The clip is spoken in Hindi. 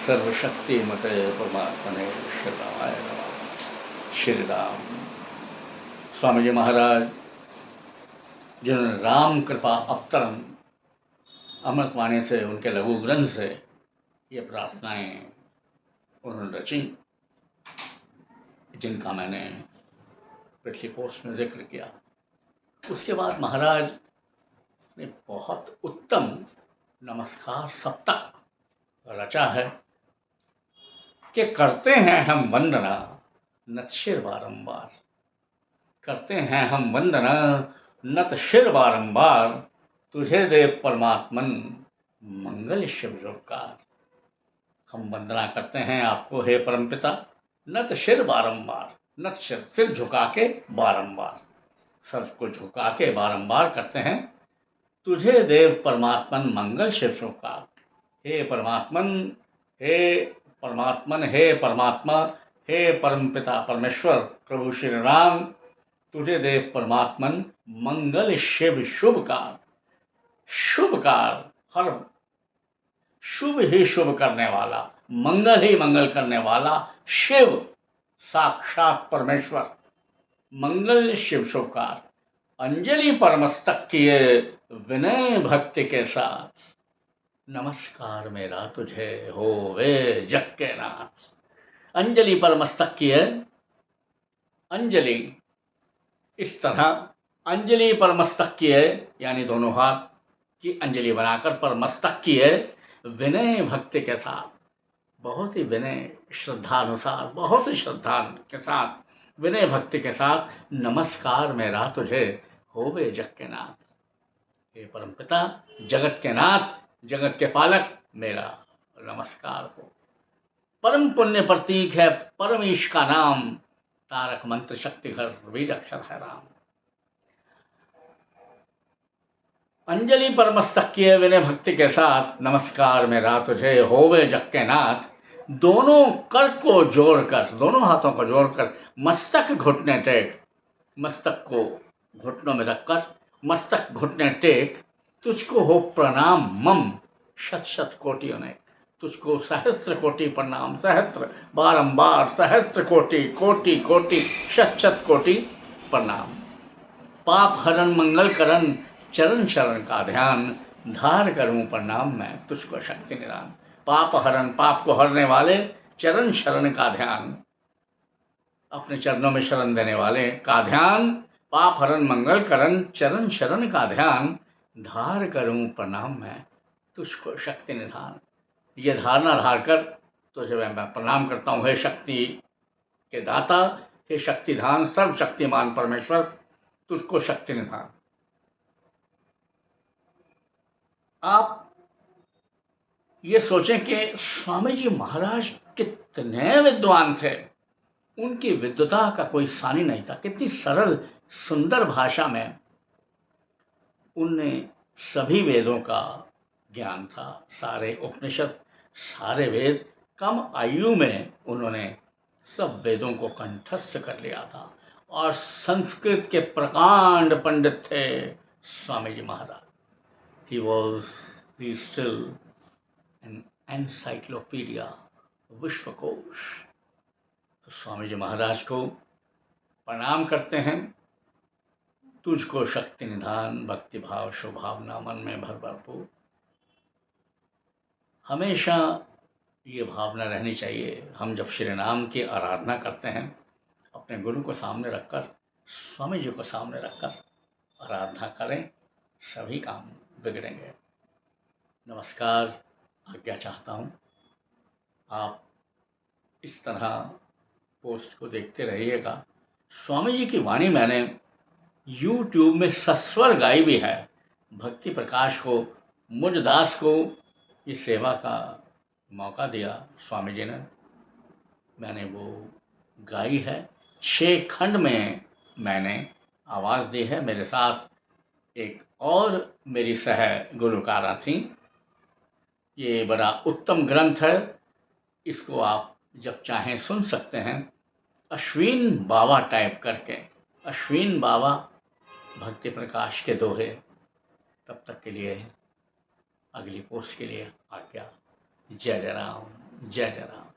सर्वशक्तिमते परमात्मने श्रीरामाय नमः। श्री राम। स्वामी जी महाराज जिन्होंने राम कृपा अवतरण अमृतवाणी से, उनके लघु ग्रंथ से ये प्रार्थनाएं उन्होंने रची, जिनका मैंने पिछली पोस्ट में जिक्र किया। उसके बाद महाराज ने बहुत उत्तम नमस्कार सप्ताह रचा है कि करते हैं हम वंदना नत शिर बारंबार, करते हैं हम वंदना नत शिर बारंबार, तुझे देव परमात्मन मंगल शिव जोकार। हम वंदना करते हैं आपको हे परमपिता, नत शिर बारंबार, नत सिर झुका के बारंबार, सर को झुका के बारंबार करते हैं तुझे देव परमात्मन मंगल शिव जोकार। हे परमात्मन, हे परमात्मन, हे परमात्मा, हे परमपिता परमेश्वर प्रभु श्री राम, तुझे देव परमात्मन मंगल शिव शुभकार। शुभकार, हर शुभ ही शुभ करने वाला, मंगल ही मंगल करने वाला शिव साक्षात परमेश्वर, मंगल शिव शुभकार। अंजलि परमस्तक किए विनय भक्ति के साथ, नमस्कार मेरा तुझे होवे जग के नाथ। अंजलि परमस्तक किए, अंजलि इस तरह अंजलि परमस्तक किए यानी दोनों हाथ की अंजलि बनाकर परमस्तक किए विनय भक्ति के साथ, बहुत ही विनय श्रद्धानुसार, बहुत ही श्रद्धा के साथ, विनय भक्ति के साथ, नमस्कार मेरा तुझे होवे जग के नाथ। हे परमपिता, जगत के नाथ, जगत के पालक, मेरा नमस्कार हो। परम पुण्य प्रतीक है परम ईश का नाम, तारक मंत्र शक्ति घर वेद अक्षर है राम। अंजलि परमस्तक किए विनय भक्ति के साथ, नमस्कार मेरा तुझे होवे जग के नाथ। दोनों कर को जोड़कर, दोनों हाथों को जोड़कर, मस्तक घुटने टेक, मस्तक को घुटनों में रखकर, मस्तक घुटने टेक, तुझको हो प्रणाम मम शत शत कोटि अनेक। तुझको सहस्त्र कोटि प्रणाम, सहस्त्र बारंबार, सहस्त्र कोटि, कोटि कोटि, शत शत कोटि प्रणाम। पाप हरण मंगल करण, चरण शरण का ध्यान, धार करूं प्रणाम मैं तुझको शक्ति निदान। पाप हरण, पाप को हरने वाले, चरण शरण का ध्यान, अपने चरणों में शरण देने वाले का ध्यान। पाप हरण मंगल करण, चरण शरण का ध्यान, धार करूं प्रणाम मैं तुझको शक्ति निधान। ये धारणा धार कर तुझे मैं प्रणाम करता हूँ हे शक्ति के दाता, हे शक्तिधान, सर्वशक्तिमान परमेश्वर, तुझको शक्ति निधान। आप ये सोचें कि स्वामी जी महाराज कितने विद्वान थे, उनकी विद्वता का कोई सानी नहीं था। कितनी सरल सुंदर भाषा में उनने सभी वेदों का ज्ञान था, सारे उपनिषद, सारे वेद, कम आयु में उन्होंने सब वेदों को कंठस्थ कर लिया था। और संस्कृत के प्रकांड पंडित थे Swami ji Maharaj. He was still an encyclopedia, विश्वकोश। तो स्वामी जी महाराज को प्रणाम करते हैं। तुझको शक्ति निधान, भक्ति भाव शुभावना मन में भर भरपूर। हमेशा ये भावना रहनी चाहिए, हम जब श्री राम की आराधना करते हैं, अपने गुरु को सामने रखकर, स्वामी जी को सामने रखकर आराधना करें, सभी काम बिगड़ेंगे। नमस्कार, आज्ञा चाहता हूँ। आप इस तरह पोस्ट को देखते रहिएगा। स्वामी जी की वाणी मैंने YouTube में सस्वर गाई भी है। भक्ति प्रकाश को, मुझ दास को ये सेवा का मौका दिया स्वामी जी ने, मैंने वो गाई है। 6 खंड में मैंने आवाज़ दी है। मेरे साथ एक और मेरी सह गुलकारा थी। ये बड़ा उत्तम ग्रंथ है, इसको आप जब चाहें सुन सकते हैं। अश्विन बाबा टाइप करके, अश्विन बाबा भक्ति प्रकाश के दोहे। तब तक के लिए, अगली पोस्ट के लिए आज्ञा। जय जय राम। जय जय राम।